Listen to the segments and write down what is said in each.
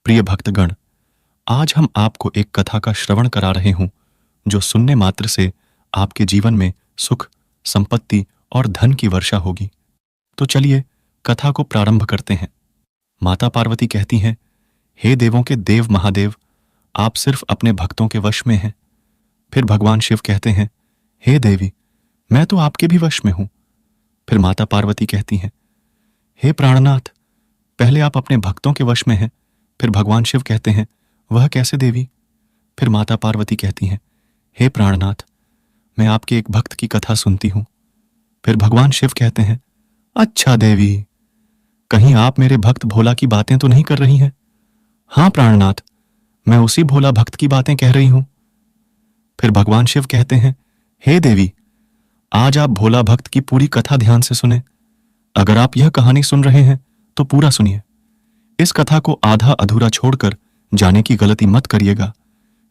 प्रिय भक्तगण, आज हम आपको एक कथा का श्रवण करा रहे हूं जो सुनने मात्र से आपके जीवन में सुख, संपत्ति और धन की वर्षा होगी। तो चलिए कथा को प्रारंभ करते हैं। माता पार्वती कहती हैं, हे देवों के देव महादेव, आप सिर्फ अपने भक्तों के वश में हैं। फिर भगवान शिव कहते हैं, हे देवी, मैं तो आपके भी वश में हूं। फिर माता पार्वती कहती हैं, हे प्राणनाथ, पहले आप अपने भक्तों के वश में हैं। फिर भगवान शिव कहते हैं, वह कैसे देवी? फिर माता पार्वती कहती हैं, हे प्राणनाथ, मैं आपके एक भक्त की कथा सुनती हूं। फिर भगवान शिव कहते हैं, अच्छा देवी, कहीं आप मेरे भक्त भोला की बातें तो नहीं कर रही हैं? हाँ प्राणनाथ, मैं उसी भोला भक्त की बातें कह रही हूं। फिर भगवान शिव कहते हैं, हे देवी, आज आप भोला भक्त की पूरी कथा ध्यान से सुने। अगर आप यह कहानी सुन रहे हैं तो पूरा सुनिए। इस कथा को आधा अधूरा छोड़कर जाने की गलती मत करिएगा,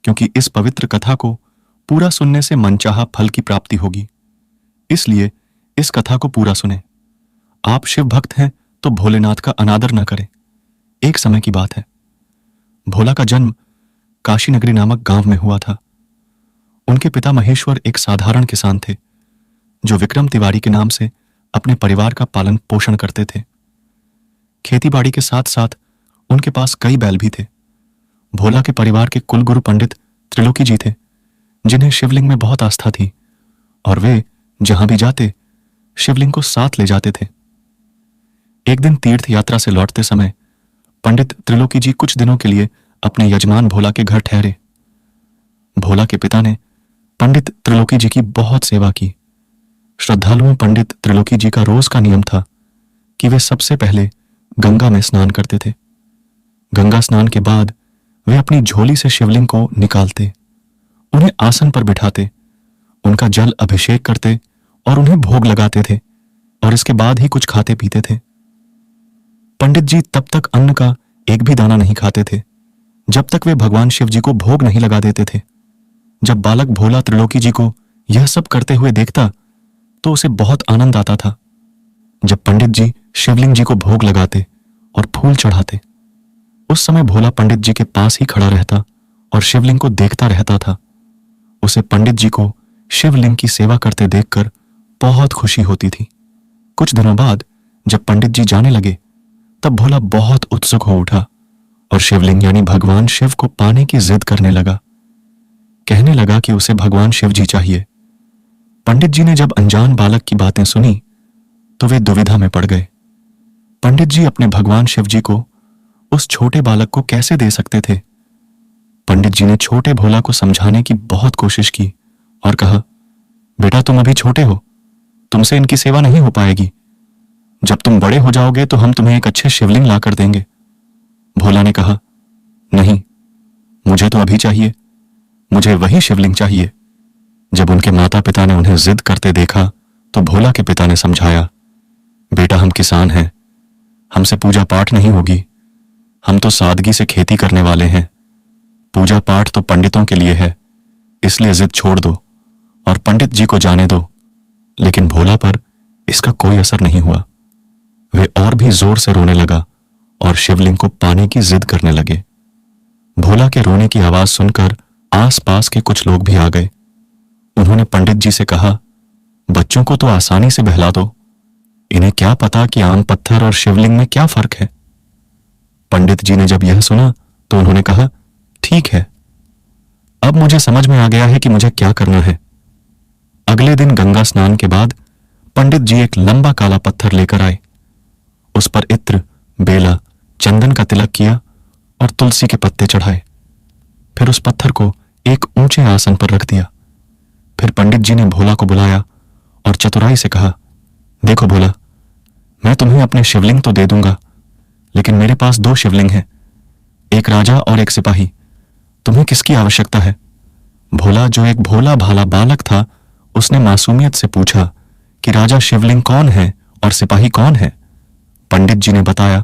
क्योंकि इस पवित्र कथा को पूरा सुनने से मनचाहा फल की प्राप्ति होगी। इसलिए इस कथा को पूरा सुने। आप शिव भक्त हैं तो भोलेनाथ का अनादर न करें। एक समय की बात है, भोला का जन्म काशी नगरी नामक गांव में हुआ था। उनके पिता महेश्वर एक साधारण किसान थे जो विक्रम तिवारी के नाम से अपने परिवार का पालन पोषण करते थे। खेतीबाड़ी के साथ साथ उनके पास कई बैल भी थे। भोला के परिवार के कुलगुरु पंडित त्रिलोकी जी थे, जिन्हें शिवलिंग में बहुत आस्था थी और वे जहां भी जाते शिवलिंग को साथ ले जाते थे। एक दिन तीर्थ यात्रा से लौटते समय पंडित त्रिलोकी जी कुछ दिनों के लिए अपने यजमान भोला के घर ठहरे। भोला के पिता ने पंडित त्रिलोकी जी की बहुत सेवा की। श्रद्धालुओं पंडित त्रिलोकी जी का रोज का नियम था कि वे सबसे पहले गंगा में स्नान करते थे। गंगा स्नान के बाद वे अपनी झोली से शिवलिंग को निकालते, उन्हें आसन पर बिठाते, उनका जल अभिषेक करते और उन्हें भोग लगाते थे और इसके बाद ही कुछ खाते पीते थे। पंडित जी तब तक अन्न का एक भी दाना नहीं खाते थे जब तक वे भगवान शिव जी को भोग नहीं लगा देते थे। जब बालक भोला त्रिलोकी जी को यह सब करते हुए देखता तो उसे बहुत आनंद आता था। जब पंडित जी शिवलिंग जी को भोग लगाते और फूल चढ़ाते, उस समय भोला पंडित जी के पास ही खड़ा रहता और शिवलिंग को देखता रहता था। उसे पंडित जी को शिवलिंग की सेवा करते देखकर बहुत खुशी होती थी। कुछ दिनों बाद जब पंडित जी जाने लगे तब भोला बहुत उत्सुक हो उठा और शिवलिंग यानी भगवान शिव को पाने की जिद करने लगा। कहने लगा कि उसे भगवान शिव जी चाहिए। पंडित जी ने जब अनजान बालक की बातें सुनी तो वे दुविधा में पड़ गए। पंडित जी अपने भगवान शिव जी को उस छोटे बालक को कैसे दे सकते थे? पंडित जी ने छोटे भोला को समझाने की बहुत कोशिश की और कहा, बेटा तुम अभी छोटे हो, तुमसे इनकी सेवा नहीं हो पाएगी। जब तुम बड़े हो जाओगे तो हम तुम्हें एक अच्छे शिवलिंग ला कर देंगे। भोला ने कहा, नहीं, मुझे तो अभी चाहिए, मुझे वही शिवलिंग चाहिए। जब उनके माता पिता ने उन्हें जिद करते देखा तो भोला के पिता ने समझाया, बेटा हम किसान हैं, हमसे पूजा पाठ नहीं होगी, हम तो सादगी से खेती करने वाले हैं। पूजा पाठ तो पंडितों के लिए है, इसलिए जिद छोड़ दो और पंडित जी को जाने दो। लेकिन भोला पर इसका कोई असर नहीं हुआ। वे और भी जोर से रोने लगा और शिवलिंग को पाने की जिद करने लगे। भोला के रोने की आवाज सुनकर आसपास के कुछ लोग भी आ गए। उन्होंने पंडित जी से कहा, बच्चों को तो आसानी से बहला दो, इन्हें क्या पता कि आम पत्थर और शिवलिंग में क्या फर्क है। पंडित जी ने जब यह सुना तो उन्होंने कहा, ठीक है, अब मुझे समझ में आ गया है कि मुझे क्या करना है। अगले दिन गंगा स्नान के बाद पंडित जी एक लंबा काला पत्थर लेकर आए। उस पर इत्र, बेला, चंदन का तिलक किया और तुलसी के पत्ते चढ़ाए। फिर उस पत्थर को एक ऊंचे आसन पर रख दिया। फिर पंडित जी ने भोला को बुलाया और चतुराई से कहा, देखो भोला, मैं तुम्हें अपने शिवलिंग तो दे दूंगा, लेकिन मेरे पास दो शिवलिंग हैं, एक राजा और एक सिपाही। तुम्हें किसकी आवश्यकता है? भोला, जो एक भोला भाला बालक था, उसने मासूमियत से पूछा कि राजा शिवलिंग कौन है और सिपाही कौन है? पंडित जी ने बताया,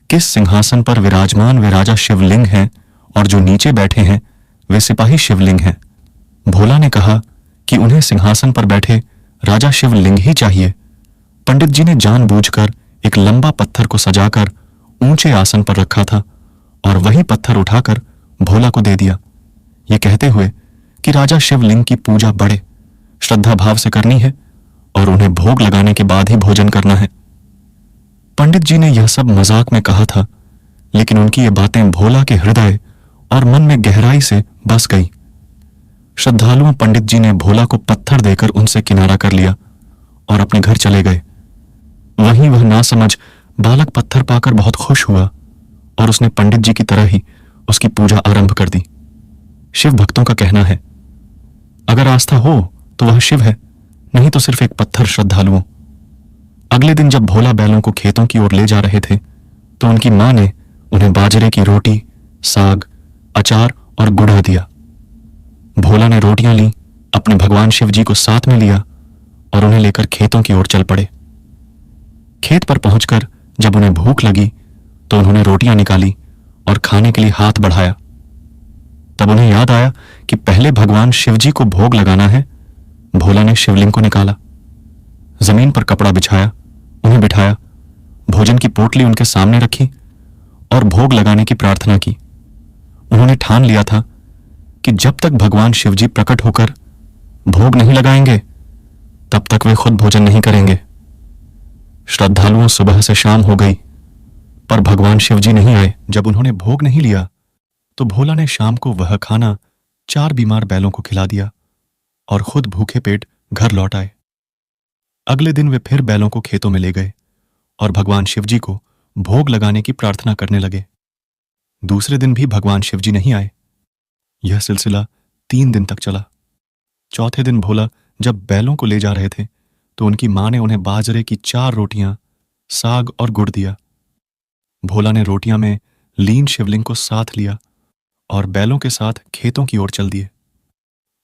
किस सिंहासन पर विराजमान वे राजा शिवलिंग हैं और जो नीचे बैठे हैं वे सिपाही शिवलिंग हैं। भोला ने कहा कि उन्हें सिंहासन पर बैठे राजा शिवलिंग ही चाहिए। पंडित जी ने जानबूझकर एक लंबा पत्थर को सजाकर ऊंचे आसन पर रखा था और वही पत्थर उठाकर भोला को दे दिया, ये कहते हुए कि राजा शिवलिंग की पूजा बड़े श्रद्धा भाव से करनी है और उन्हें भोग लगाने के बाद ही भोजन करना है। पंडित जी ने यह सब मजाक में कहा था, लेकिन उनकी ये बातें भोला के हृदय और मन में गहराई से बस गई। श्रद्धालुओं पंडित जी ने भोला को पत्थर देकर उनसे किनारा कर लिया और अपने घर चले गए। वहीं वह नासमझ बालक पत्थर पाकर बहुत खुश हुआ और उसने पंडित जी की तरह ही उसकी पूजा आरंभ कर दी। शिव भक्तों का कहना है, अगर आस्था हो तो वह शिव है, नहीं तो सिर्फ एक पत्थर श्रद्धालुओं। अगले दिन जब भोला बैलों को खेतों की ओर ले जा रहे थे तो उनकी मां ने उन्हें बाजरे की रोटी, साग, अचार और गुड़ दिया। भोला ने रोटियां ली, अपने भगवान शिव जी को साथ में लिया और उन्हें लेकर खेतों की ओर चल पड़े। खेत पर पहुंचकर जब उन्हें भूख लगी तो उन्होंने रोटियां निकाली और खाने के लिए हाथ बढ़ाया। तब उन्हें याद आया कि पहले भगवान शिव जी को भोग लगाना है। भोला ने शिवलिंग को निकाला, जमीन पर कपड़ा बिछाया, उन्हें बिठाया, भोजन की पोटली उनके सामने रखी और भोग लगाने की प्रार्थना की। उन्होंने ठान लिया था कि जब तक भगवान शिव जी प्रकट होकर भोग नहीं लगाएंगे तब तक वे खुद भोजन नहीं करेंगे। श्रद्धालुओं सुबह से शाम हो गई पर भगवान शिव जी नहीं आए। जब उन्होंने भोग नहीं लिया तो भोला ने शाम को वह खाना 4 बीमार बैलों को खिला दिया और खुद भूखे पेट घर लौट आए। अगले दिन वे फिर बैलों को खेतों में ले गए और भगवान शिव जी को भोग लगाने की प्रार्थना करने लगे। दूसरे दिन भी भगवान शिव जी नहीं आए। यह सिलसिला 3 दिन तक चला। चौथे दिन भोला जब बैलों को ले जा रहे थे तो उनकी मां ने उन्हें बाजरे की 4 रोटियां, साग और गुड़ दिया। भोला ने रोटियां में लीन शिवलिंग को साथ लिया और बैलों के साथ खेतों की ओर चल दिए।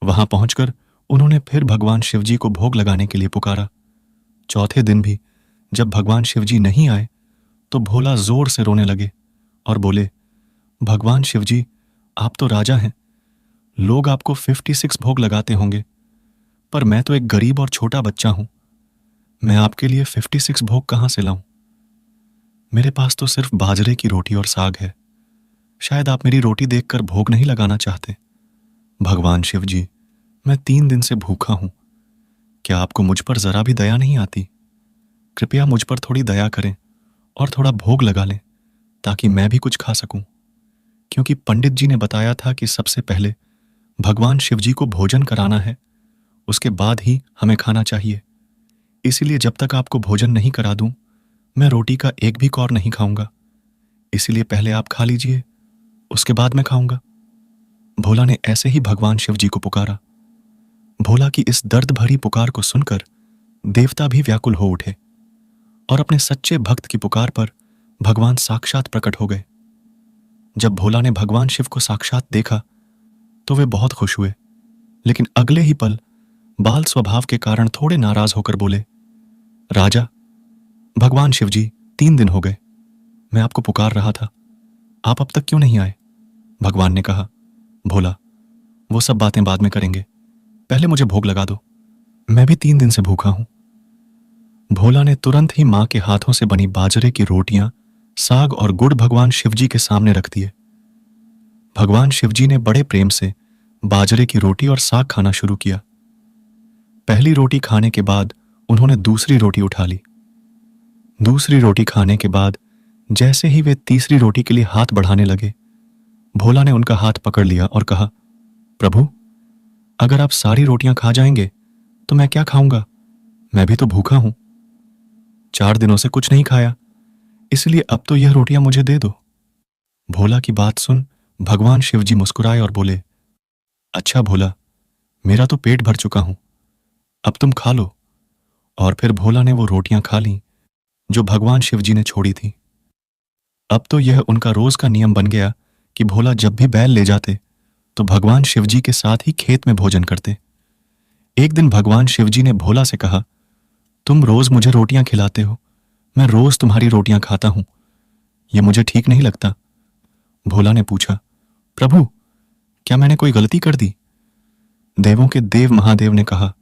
वहां पहुंचकर उन्होंने फिर भगवान शिव जी को भोग लगाने के लिए पुकारा। चौथे दिन भी जब भगवान शिव जी नहीं आए तो भोला जोर से रोने लगे और बोले, भगवान शिव जी, आप तो राजा हैं, लोग आपको 56 भोग लगाते होंगे, पर मैं तो एक गरीब और छोटा बच्चा हूं। मैं आपके लिए 56 भोग कहां से लाऊं? मेरे पास तो सिर्फ बाजरे की रोटी और साग है। शायद आप मेरी रोटी देखकर भोग नहीं लगाना चाहते। भगवान शिव जी, मैं 3 दिन से भूखा हूं। क्या आपको मुझ पर जरा भी दया नहीं आती? कृपया मुझ पर थोड़ी दया करें और थोड़ा भोग लगा लें ताकि मैं भी कुछ खा सकूं। क्योंकि पंडित जी ने बताया था कि सबसे पहले भगवान शिव जी को भोजन कराना है, उसके बाद ही हमें खाना चाहिए। इसीलिए जब तक आपको भोजन नहीं करा दूं, मैं रोटी का एक भी कौर नहीं खाऊंगा। इसीलिए पहले आप खा लीजिए, उसके बाद मैं खाऊंगा। भोला ने ऐसे ही भगवान शिव जी को पुकारा। भोला की इस दर्द भरी पुकार को सुनकर देवता भी व्याकुल हो उठे और अपने सच्चे भक्त की पुकार पर भगवान साक्षात प्रकट हो गए। जब भोला ने भगवान शिव को साक्षात देखा तो वे बहुत खुश हुए, लेकिन अगले ही पल बाल स्वभाव के कारण थोड़े नाराज होकर बोले, राजा, भगवान शिव जी, 3 दिन हो गए, मैं आपको पुकार रहा था, आप अब तक क्यों नहीं आए? भगवान ने कहा, भोला, वो सब बातें बाद में करेंगे, पहले मुझे भोग लगा दो, मैं भी 3 दिन से भूखा हूं। भोला ने तुरंत ही मां के हाथों से बनी बाजरे की रोटियां, साग और गुड़ भगवान शिवजी के सामने रख दिए। भगवान शिवजी ने बड़े प्रेम से बाजरे की रोटी और साग खाना शुरू किया। पहली रोटी खाने के बाद उन्होंने दूसरी रोटी उठा ली। दूसरी रोटी खाने के बाद जैसे ही वे तीसरी रोटी के लिए हाथ बढ़ाने लगे, भोला ने उनका हाथ पकड़ लिया और कहा, प्रभु, अगर आप सारी रोटियां खा जाएंगे तो मैं क्या खाऊंगा? मैं भी तो भूखा हूं। 4 दिनों से कुछ नहीं खाया, इसलिए अब तो यह रोटियां मुझे दे दो। भोला की बात सुन भगवान शिवजी मुस्कुराए और बोले, अच्छा भोला, मेरा तो पेट भर चुका हूं, अब तुम खा लो। और फिर भोला ने वो रोटियां खा लीं जो भगवान शिवजी ने छोड़ी थी। अब तो यह उनका रोज का नियम बन गया कि भोला जब भी बैल ले जाते तो भगवान शिवजी के साथ ही खेत में भोजन करते। एक दिन भगवान शिवजी ने भोला से कहा, तुम रोज मुझे रोटियां खिलाते हो, मैं रोज तुम्हारी रोटियां खाता हूं, यह मुझे ठीक नहीं लगता। भोला ने पूछा, प्रभु, क्या मैंने कोई गलती कर दी? देवों के देव महादेव ने कहा,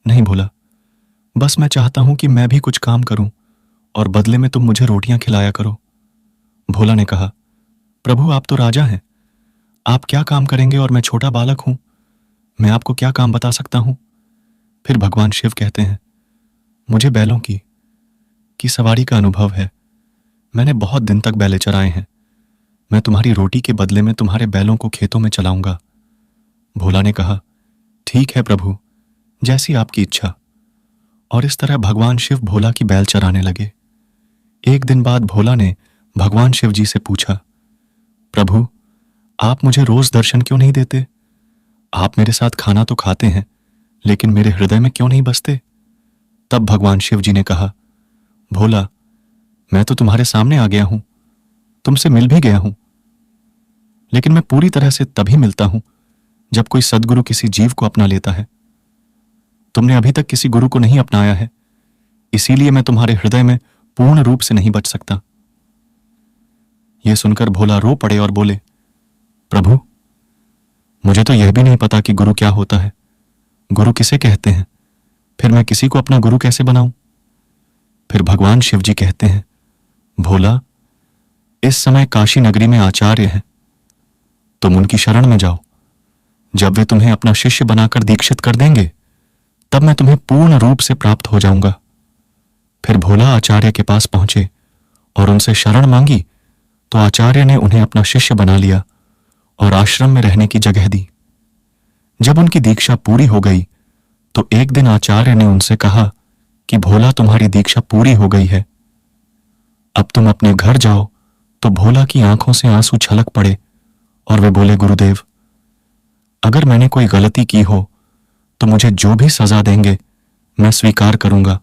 नहीं भोला, बस मैं चाहता हूं कि मैं भी कुछ काम करूं और बदले में तुम मुझे रोटियां खिलाया करो। भोला ने कहा, प्रभु, आप तो राजा हैं, आप क्या काम करेंगे और मैं छोटा बालक हूं, मैं आपको क्या काम बता सकता हूं। फिर भगवान शिव कहते हैं, मुझे बैलों की सवारी का अनुभव है, मैंने बहुत दिन तक बैले चराए हैं, मैं तुम्हारी रोटी के बदले में तुम्हारे बैलों को खेतों में चलाऊंगा। भोला ने कहा, ठीक है प्रभु, जैसी आपकी इच्छा। और इस तरह भगवान शिव भोला की बैल चराने लगे। एक दिन बाद भोला ने भगवान शिव जी से पूछा, प्रभु, आप मुझे रोज दर्शन क्यों नहीं देते? आप मेरे साथ खाना तो खाते हैं, लेकिन मेरे हृदय में क्यों नहीं बसते? तब भगवान शिव जी ने कहा, भोला, मैं तो तुम्हारे सामने आ गया हूं, तुमसे मिल भी गया हूं, लेकिन मैं पूरी तरह से तभी मिलता हूं जब कोई सद्गुरु किसी जीव को अपना लेता है। तुमने अभी तक किसी गुरु को नहीं अपनाया है, इसीलिए मैं तुम्हारे हृदय में पूर्ण रूप से नहीं बच सकता। यह सुनकर भोला रो पड़े और बोले, प्रभु, मुझे तो यह भी नहीं पता कि गुरु क्या होता है, गुरु किसे कहते हैं, फिर मैं किसी को अपना गुरु कैसे बनाऊं? फिर भगवान शिव जी कहते हैं, भोला, इस समय काशी नगरी में आचार्य हैं, तुम उनकी शरण में जाओ। जब वे तुम्हें अपना शिष्य बनाकर दीक्षित कर देंगे, तब मैं तुम्हें पूर्ण रूप से प्राप्त हो जाऊंगा। फिर भोला आचार्य के पास पहुंचे और उनसे शरण मांगी, तो आचार्य ने उन्हें अपना शिष्य बना लिया और आश्रम में रहने की जगह दी। जब उनकी दीक्षा पूरी हो गई, तो एक दिन आचार्य ने उनसे कहा कि भोला, तुम्हारी दीक्षा पूरी हो गई है, अब तुम अपने घर जाओ। तो भोला की आंखों से आंसू छलक पड़े और वे बोले, गुरुदेव, अगर मैंने कोई गलती की हो तो मुझे जो भी सजा देंगे मैं स्वीकार करूंगा,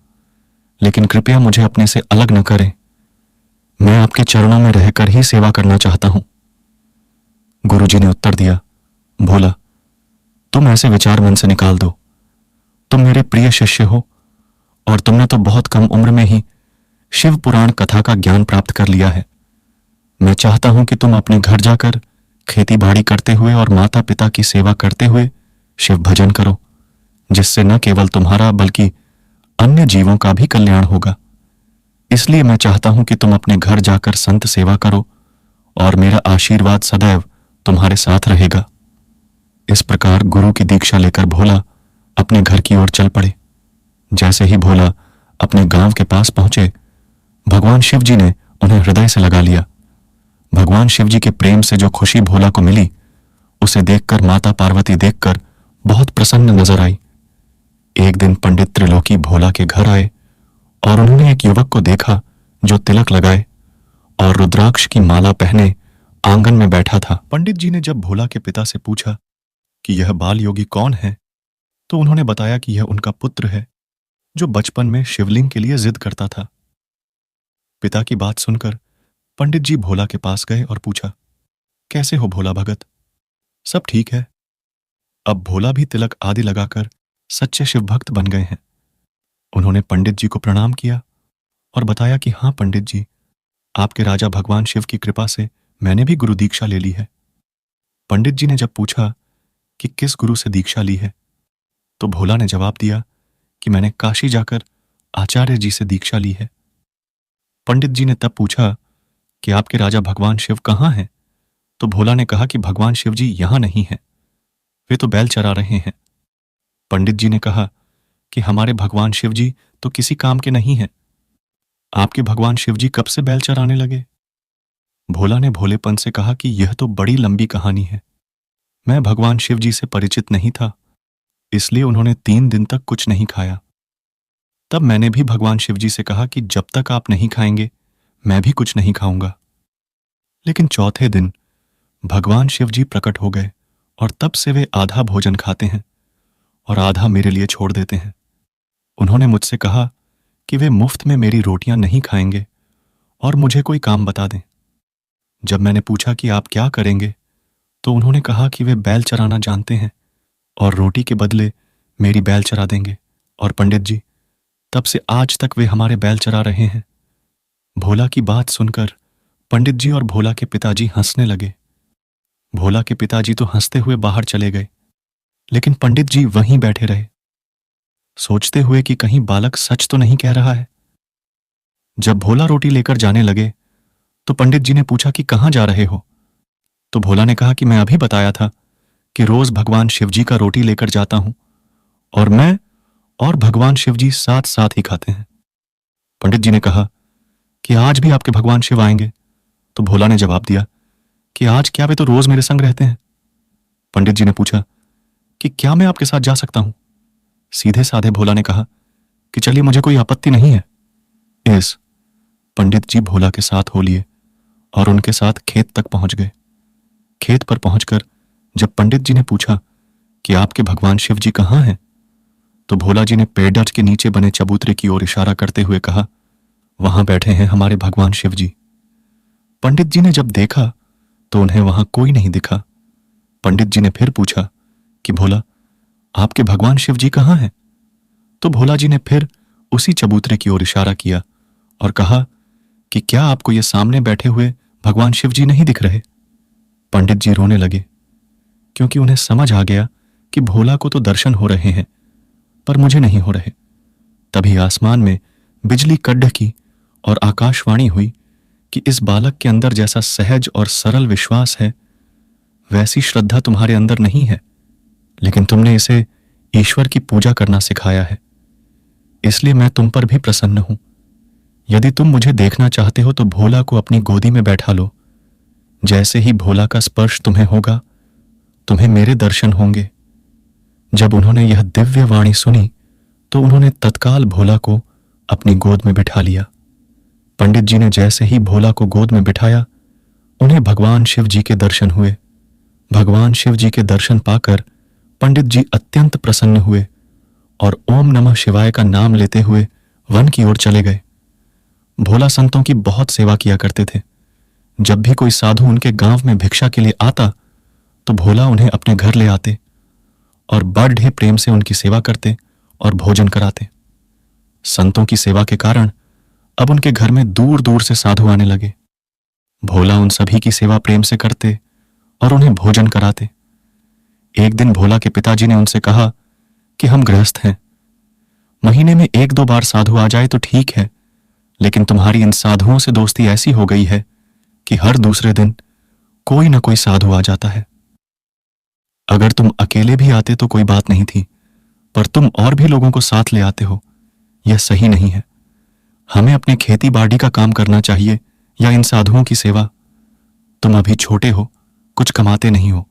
लेकिन कृपया मुझे अपने से अलग न करें, मैं आपके चरणों में रहकर ही सेवा करना चाहता हूं। गुरुजी ने उत्तर दिया, भोला, तुम ऐसे विचार मन से निकाल दो, तुम मेरे प्रिय शिष्य हो और तुमने तो बहुत कम उम्र में ही शिव पुराण कथा का ज्ञान प्राप्त कर लिया है। मैं चाहता हूं कि तुम अपने घर जाकर खेती बाड़ी करते हुए और माता पिता की सेवा करते हुए शिव भजन करो, जिससे न केवल तुम्हारा बल्कि अन्य जीवों का भी कल्याण होगा। इसलिए मैं चाहता हूं कि तुम अपने घर जाकर संत सेवा करो और मेरा आशीर्वाद सदैव तुम्हारे साथ रहेगा। इस प्रकार गुरु की दीक्षा लेकर भोला अपने घर की ओर चल पड़े। जैसे ही भोला अपने गांव के पास पहुंचे, भगवान शिव जी ने उन्हें हृदय से लगा लिया। भगवान शिव जी के प्रेम से जो खुशी भोला को मिली, उसे देखकर माता पार्वती देखकर बहुत प्रसन्न नजर आई। एक दिन पंडित त्रिलोकी भोला के घर आए और उन्होंने एक युवक को देखा जो तिलक लगाए और रुद्राक्ष की माला पहने आंगन में बैठा था। पंडित जी ने जब भोला के पिता से पूछा कि यह बाल योगी कौन है, तो उन्होंने बताया कि यह उनका पुत्र है जो बचपन में शिवलिंग के लिए जिद करता था। पिता की बात सुनकर पंडित जी भोला के पास गए और पूछा, कैसे हो भोला भगत? सब ठीक है। अब भोला भी तिलक आदि लगाकर सच्चे शिव भक्त बन गए हैं। उन्होंने पंडित जी को प्रणाम किया और बताया कि हाँ पंडित जी, आपके राजा भगवान शिव की कृपा से मैंने भी गुरु दीक्षा ले ली है। पंडित जी ने जब पूछा कि किस गुरु से दीक्षा ली है, तो भोला ने जवाब दिया कि मैंने काशी जाकर आचार्य जी से दीक्षा ली है। पंडित जी ने तब पूछा कि आपके राजा भगवान शिव कहाँ हैं? तो भोला ने कहा कि भगवान शिव जी यहां नहीं हैं, वे तो बैल चरा रहे हैं। पंडित जी ने कहा कि हमारे भगवान शिव जी तो किसी काम के नहीं हैं, आपके भगवान शिव जी कब से बैल चराने लगे? भोला ने भोलेपन से कहा कि यह तो बड़ी लंबी कहानी है, मैं भगवान शिव जी से परिचित नहीं था, इसलिए उन्होंने 3 दिन तक कुछ नहीं खाया। तब मैंने भी भगवान शिव जी से कहा कि जब तक आप नहीं खाएंगे मैं भी कुछ नहीं खाऊंगा। लेकिन चौथे दिन भगवान शिव जी प्रकट हो गए और तब से वे आधा भोजन खाते हैं और आधा मेरे लिए छोड़ देते हैं। उन्होंने मुझसे कहा कि वे मुफ्त में मेरी रोटियां नहीं खाएंगे और मुझे कोई काम बता दें। जब मैंने पूछा कि आप क्या करेंगे, तो उन्होंने कहा कि वे बैल चराना जानते हैं और रोटी के बदले मेरी बैल चरा देंगे। और पंडित जी, तब से आज तक वे हमारे बैल चरा रहे हैं। भोला की बात सुनकर पंडित जी और भोला के पिताजी हंसने लगे। भोला के पिताजी तो हंसते हुए बाहर चले गए, लेकिन पंडित जी वहीं बैठे रहे, सोचते हुए कि कहीं बालक सच तो नहीं कह रहा है। जब भोला रोटी लेकर जाने लगे, तो पंडित जी ने पूछा कि कहां जा रहे हो? तो भोला ने कहा कि मैं अभी बताया था कि रोज भगवान शिवजी का रोटी लेकर जाता हूं और मैं और भगवान शिवजी साथ साथ ही खाते हैं। पंडित जी ने कहा कि आज भी आपके भगवान शिव आएंगे? तो भोला ने जवाब दिया कि आज क्या, वे तो रोज मेरे संग रहते हैं। पंडित जी ने पूछा कि क्या मैं आपके साथ जा सकता हूं? सीधे साधे भोला ने कहा कि चलिए, मुझे कोई आपत्ति नहीं है। इस पंडित जी भोला के साथ हो लिए और उनके साथ खेत तक पहुंच गए। खेत पर पहुंचकर जब पंडित जी ने पूछा कि आपके भगवान शिव जी कहां हैं, तो भोला जी ने पेड़ के नीचे बने चबूतरे की ओर इशारा करते हुए कहा, वहां बैठे हैं हमारे भगवान शिव जी। पंडित जी ने जब देखा तो उन्हें वहां कोई नहीं दिखा। पंडित जी ने फिर पूछा कि भोला, आपके भगवान शिव जी कहां हैं? तो भोला जी ने फिर उसी चबूतरे की ओर इशारा किया और कहा कि क्या आपको ये सामने बैठे हुए भगवान शिव जी नहीं दिख रहे? पंडित जी रोने लगे, क्योंकि उन्हें समझ आ गया कि भोला को तो दर्शन हो रहे हैं पर मुझे नहीं हो रहे। तभी आसमान में बिजली कड़की और आकाशवाणी हुई कि इस बालक के अंदर जैसा सहज और सरल विश्वास है, वैसी श्रद्धा तुम्हारे अंदर नहीं है, लेकिन तुमने इसे ईश्वर की पूजा करना सिखाया है, इसलिए मैं तुम पर भी प्रसन्न हूं। यदि तुम मुझे देखना चाहते हो तो भोला को अपनी गोदी में बैठा लो। जैसे ही भोला का स्पर्श तुम्हें होगा, तुम्हें मेरे दर्शन होंगे। जब उन्होंने यह दिव्य वाणी सुनी तो उन्होंने तत्काल भोला को अपनी गोद में बिठा लिया। पंडित जी ने जैसे ही भोला को गोद में बिठाया, उन्हें भगवान शिव जी के दर्शन हुए। भगवान शिव जी के दर्शन पाकर पंडित जी अत्यंत प्रसन्न हुए और ओम नमः शिवाय का नाम लेते हुए वन की ओर चले गए। भोला संतों की बहुत सेवा किया करते थे। जब भी कोई साधु उनके गांव में भिक्षा के लिए आता तो भोला उन्हें अपने घर ले आते और बड़े प्रेम से उनकी सेवा करते और भोजन कराते। संतों की सेवा के कारण अब उनके घर में दूर दूर से साधु आने लगे। भोला उन सभी की सेवा प्रेम से करते और उन्हें भोजन कराते। एक दिन भोला के पिताजी ने उनसे कहा कि हम गृहस्थ हैं, महीने में 1-2 बार साधु आ जाए तो ठीक है, लेकिन तुम्हारी इन साधुओं से दोस्ती ऐसी हो गई है कि हर दूसरे दिन कोई ना कोई साधु आ जाता है। अगर तुम अकेले भी आते तो कोई बात नहीं थी, पर तुम और भी लोगों को साथ ले आते हो, यह सही नहीं है। हमें अपने खेती बाड़ी का काम करना चाहिए या इन साधुओं की सेवा? तुम अभी छोटे हो, कुछ कमाते नहीं हो,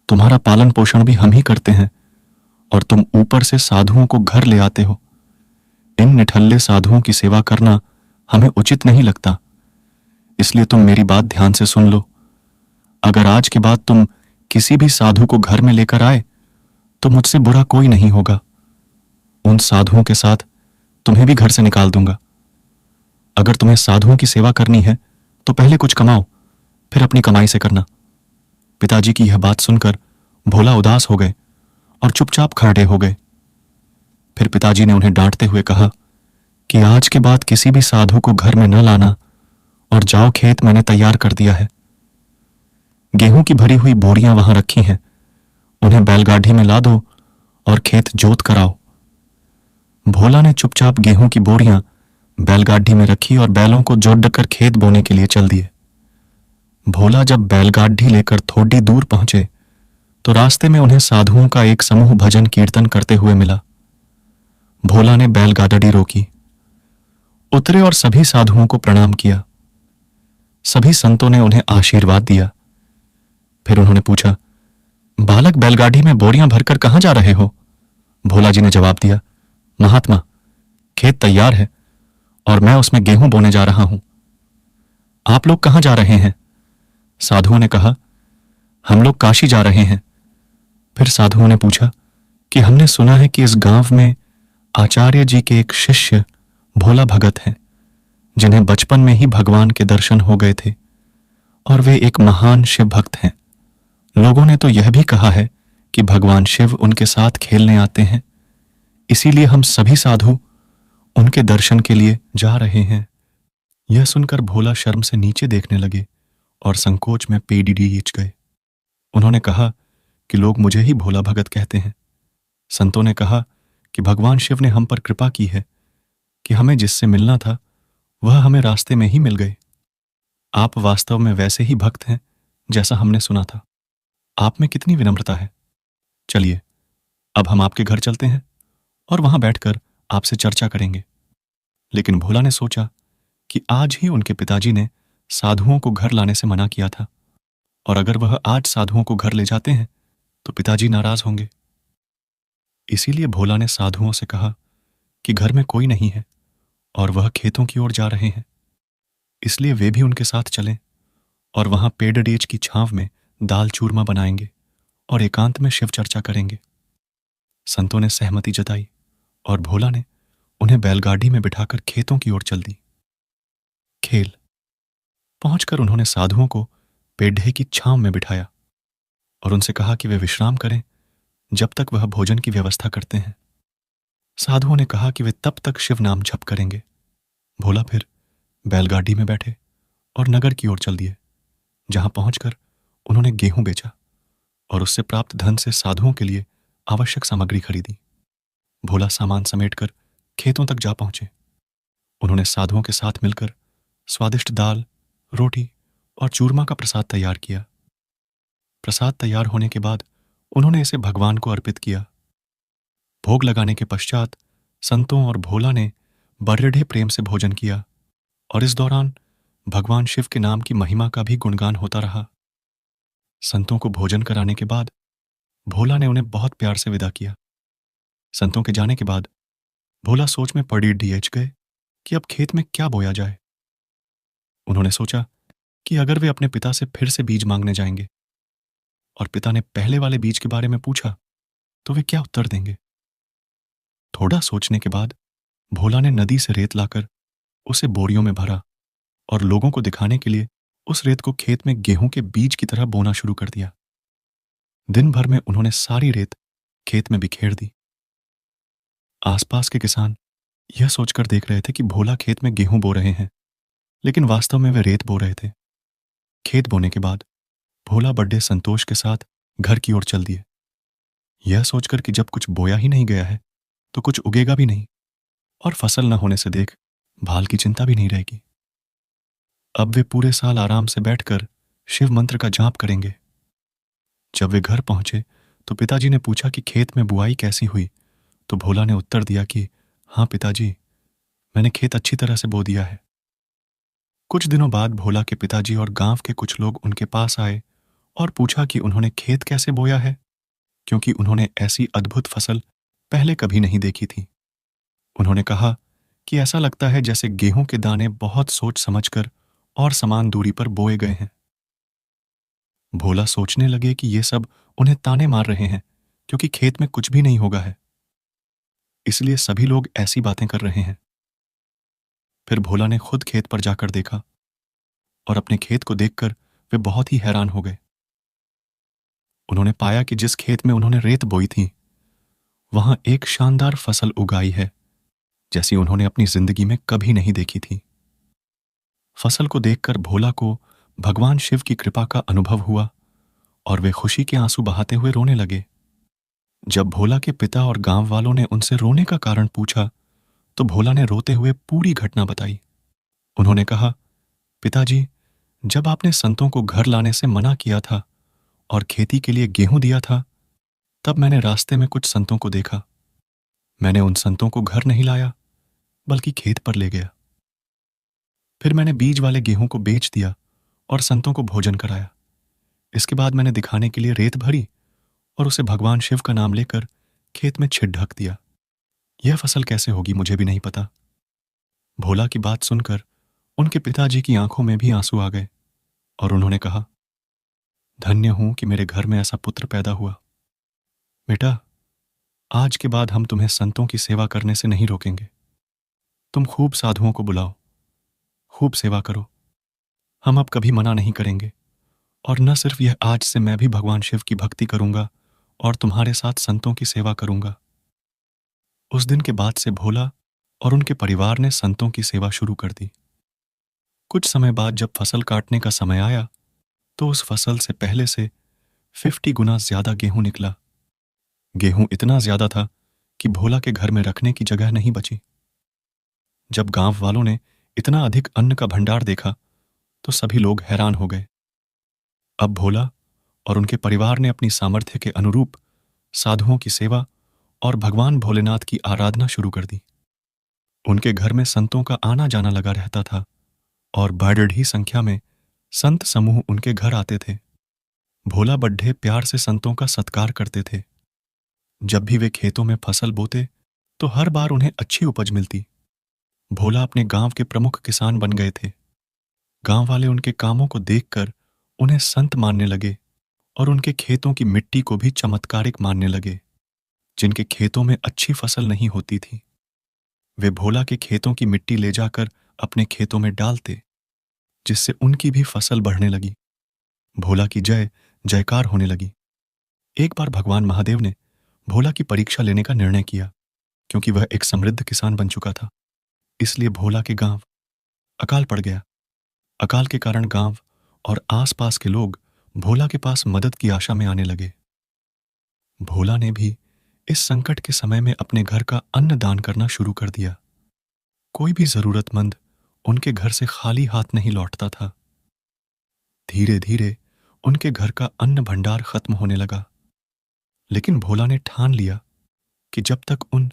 तुम्हारा पालन पोषण भी हम ही करते हैं और तुम ऊपर से साधुओं को घर ले आते हो। इन निठल्ले साधुओं की सेवा करना हमें उचित नहीं लगता, इसलिए तुम मेरी बात ध्यान से सुन लो। अगर आज के बाद तुम किसी भी साधु को घर में लेकर आए तो मुझसे बुरा कोई नहीं होगा। उन साधुओं के साथ तुम्हें भी घर से निकाल दूंगा। अगर तुम्हें साधुओं की सेवा करनी है तो पहले कुछ कमाओ, फिर अपनी कमाई से करना। पिताजी की यह बात सुनकर भोला उदास हो गए और चुपचाप खड़े हो गए। फिर पिताजी ने उन्हें डांटते हुए कहा कि आज के बाद किसी भी साधु को घर में न लाना और जाओ, खेत मैंने तैयार कर दिया है। गेहूं की भरी हुई बोरियां वहां रखी हैं, उन्हें बैलगाड़ी में ला दो और खेत जोत कराओ। भोला ने चुपचाप गेहूं की बोरियां बैलगाड़ी में रखी और बैलों को जोड़कर खेत बोने के लिए चल दिए। भोला जब बैलगाड़ी लेकर थोड़ी दूर पहुंचे तो रास्ते में उन्हें साधुओं का एक समूह भजन कीर्तन करते हुए मिला। भोला ने बैलगाड़ी रोकी, उतरे और सभी साधुओं को प्रणाम किया। सभी संतों ने उन्हें आशीर्वाद दिया। फिर उन्होंने पूछा, बालक, बैलगाड़ी में बोरियां भरकर कहां जा रहे हो? भोला जी ने जवाब दिया, महात्मा, खेत तैयार है और मैं उसमें गेहूं बोने जा रहा हूं। आप लोग कहां जा रहे हैं? साधुओं ने कहा, हम लोग काशी जा रहे हैं। फिर साधुओं ने पूछा कि हमने सुना है कि इस गांव में आचार्य जी के एक शिष्य भोला भगत हैं, जिन्हें बचपन में ही भगवान के दर्शन हो गए थे और वे एक महान शिव भक्त हैं। लोगों ने तो यह भी कहा है कि भगवान शिव उनके साथ खेलने आते हैं, इसीलिए हम सभी साधु उनके दर्शन के लिए जा रहे हैं। यह सुनकर भोला शर्म से नीचे देखने लगे और संकोच में पेडीडीच गए। उन्होंने कहा कि लोग मुझे ही भोला भगत कहते हैं। संतों ने कहा कि भगवान शिव ने हम पर कृपा की है कि हमें जिससे मिलना था वह हमें रास्ते में ही मिल गए। आप वास्तव में वैसे ही भक्त हैं जैसा हमने सुना था। आप में कितनी विनम्रता है। चलिए, अब हम आपके घर चलते हैं और वहां बैठकर आपसे चर्चा करेंगे। लेकिन भोला ने सोचा कि आज ही उनके पिताजी ने साधुओं को घर लाने से मना किया था, और अगर वह आज साधुओं को घर ले जाते हैं तो पिताजी नाराज होंगे। इसीलिए भोला ने साधुओं से कहा कि घर में कोई नहीं है और वह खेतों की ओर जा रहे हैं, इसलिए वे भी उनके साथ चलें और वहां पेड़ डेज की छांव में दाल चूरमा बनाएंगे और एकांत में शिव चर्चा करेंगे। संतों ने सहमति जताई और भोला ने उन्हें बैलगाड़ी में बिठाकर खेतों की ओर चल दी। खेल पहुंचकर उन्होंने साधुओं को पेड्ढे की छांव में बिठाया और उनसे कहा कि वे विश्राम करें जब तक वह भोजन की व्यवस्था करते हैं। साधुओं ने कहा कि वे तब तक शिव नाम जप करेंगे। भोला फिर बैलगाड़ी में बैठे और नगर की ओर चल दिए, जहां पहुंचकर उन्होंने गेहूं बेचा और उससे प्राप्त धन से साधुओं के लिए आवश्यक सामग्री खरीदी। भोला सामान समेटकर खेतों तक जा पहुंचे। उन्होंने साधुओं के साथ मिलकर स्वादिष्ट दाल, रोटी और चूरमा का प्रसाद तैयार किया। प्रसाद तैयार होने के बाद उन्होंने इसे भगवान को अर्पित किया। भोग लगाने के पश्चात संतों और भोला ने बड़े प्रेम से भोजन किया और इस दौरान भगवान शिव के नाम की महिमा का भी गुणगान होता रहा। संतों को भोजन कराने के बाद भोला ने उन्हें बहुत प्यार से विदा किया। संतों के जाने के बाद भोला सोच में पड़ी डीएच गए कि अब खेत में क्या बोया जाए। उन्होंने सोचा कि अगर वे अपने पिता से फिर से बीज मांगने जाएंगे और पिता ने पहले वाले बीज के बारे में पूछा तो वे क्या उत्तर देंगे। थोड़ा सोचने के बाद भोला ने नदी से रेत लाकर उसे बोरियों में भरा और लोगों को दिखाने के लिए उस रेत को खेत में गेहूं के बीज की तरह बोना शुरू कर दिया। दिन भर में उन्होंने सारी रेत खेत में बिखेर दी। आसपास के किसान यह सोचकर देख रहे थे कि भोला खेत में गेहूं बो रहे हैं, लेकिन वास्तव में वे रेत बो रहे थे। खेत बोने के बाद भोला बड़े संतोष के साथ घर की ओर चल दिए, यह सोचकर कि जब कुछ बोया ही नहीं गया है तो कुछ उगेगा भी नहीं और फसल न होने से देख भाल की चिंता भी नहीं रहेगी। अब वे पूरे साल आराम से बैठकर शिव मंत्र का जाप करेंगे। जब वे घर पहुंचे तो पिताजी ने पूछा कि खेत में बुआई कैसी हुई, तो भोला ने उत्तर दिया कि हाँ पिताजी, मैंने खेत अच्छी तरह से बो दिया है। कुछ दिनों बाद भोला के पिताजी और गांव के कुछ लोग उनके पास आए और पूछा कि उन्होंने खेत कैसे बोया है, क्योंकि उन्होंने ऐसी अद्भुत फसल पहले कभी नहीं देखी थी। उन्होंने कहा कि ऐसा लगता है जैसे गेहूं के दाने बहुत सोच समझकर और समान दूरी पर बोए गए हैं। भोला सोचने लगे कि ये सब उन्हें ताने मार रहे हैं, क्योंकि खेत में कुछ भी नहीं होगा है, इसलिए सभी लोग ऐसी बातें कर रहे हैं। फिर भोला ने खुद खेत पर जाकर देखा और अपने खेत को देखकर वे बहुत ही हैरान हो गए। उन्होंने पाया कि जिस खेत में उन्होंने रेत बोई थी वहां एक शानदार फसल उगाई है, जैसी उन्होंने अपनी जिंदगी में कभी नहीं देखी थी। फसल को देखकर भोला को भगवान शिव की कृपा का अनुभव हुआ और वे खुशी के आंसू बहाते हुए रोने लगे। जब भोला के पिता और गांव वालों ने उनसे रोने का कारण पूछा तो भोला ने रोते हुए पूरी घटना बताई। उन्होंने कहा, पिताजी, जब आपने संतों को घर लाने से मना किया था और खेती के लिए गेहूं दिया था, तब मैंने रास्ते में कुछ संतों को देखा। मैंने उन संतों को घर नहीं लाया बल्कि खेत पर ले गया। फिर मैंने बीज वाले गेहूं को बेच दिया और संतों को भोजन कराया। इसके बाद मैंने दिखाने के लिए रेत भरी और उसे भगवान शिव का नाम लेकर खेत में छिट ढक दिया। यह फसल कैसे होगी मुझे भी नहीं पता। भोला की बात सुनकर उनके पिताजी की आंखों में भी आंसू आ गए और उन्होंने कहा, धन्य हूं कि मेरे घर में ऐसा पुत्र पैदा हुआ। बेटा, आज के बाद हम तुम्हें संतों की सेवा करने से नहीं रोकेंगे। तुम खूब साधुओं को बुलाओ, खूब सेवा करो। हम अब कभी मना नहीं करेंगे, और न सिर्फ यह, आज से मैं भी भगवान शिव की भक्ति करूंगा और तुम्हारे साथ संतों की सेवा करूंगा। उस दिन के बाद से भोला और उनके परिवार ने संतों की सेवा शुरू कर दी। कुछ समय बाद जब फसल काटने का समय आया तो उस फसल से पहले से 50 गुना ज्यादा गेहूं निकला। गेहूं इतना ज्यादा था कि भोला के घर में रखने की जगह नहीं बची। जब गांव वालों ने इतना अधिक अन्न का भंडार देखा तो सभी लोग हैरान हो गए। अब भोला और उनके परिवार ने अपनी सामर्थ्य के अनुरूप साधुओं की सेवा और भगवान भोलेनाथ की आराधना शुरू कर दी। उनके घर में संतों का आना जाना लगा रहता था और बढ़ी संख्या में संत समूह उनके घर आते थे। भोला बड्ढे प्यार से संतों का सत्कार करते थे। जब भी वे खेतों में फसल बोते तो हर बार उन्हें अच्छी उपज मिलती। भोला अपने गांव के प्रमुख किसान बन गए थे। गांव वाले उनके कामों को देखकर उन्हें संत मानने लगे और उनके खेतों की मिट्टी को भी चमत्कारिक मानने लगे। जिनके खेतों में अच्छी फसल नहीं होती थी, वे भोला के खेतों की मिट्टी ले जाकर अपने खेतों में डालते, जिससे उनकी भी फसल बढ़ने लगी। भोला की जय जयकार होने लगी। एक बार भगवान महादेव ने भोला की परीक्षा लेने का निर्णय किया। क्योंकि वह एक समृद्ध किसान बन चुका था, इसलिए भोला के गांव अकाल पड़ गया। अकाल के कारण गांव और आसपास के लोग भोला के पास मदद की आशा में आने लगे। भोला ने भी इस संकट के समय में अपने घर का अन्न दान करना शुरू कर दिया। कोई भी जरूरतमंद उनके घर से खाली हाथ नहीं लौटता था। धीरे धीरे उनके घर का अन्न भंडार खत्म होने लगा। लेकिन भोला ने ठान लिया कि जब तक उन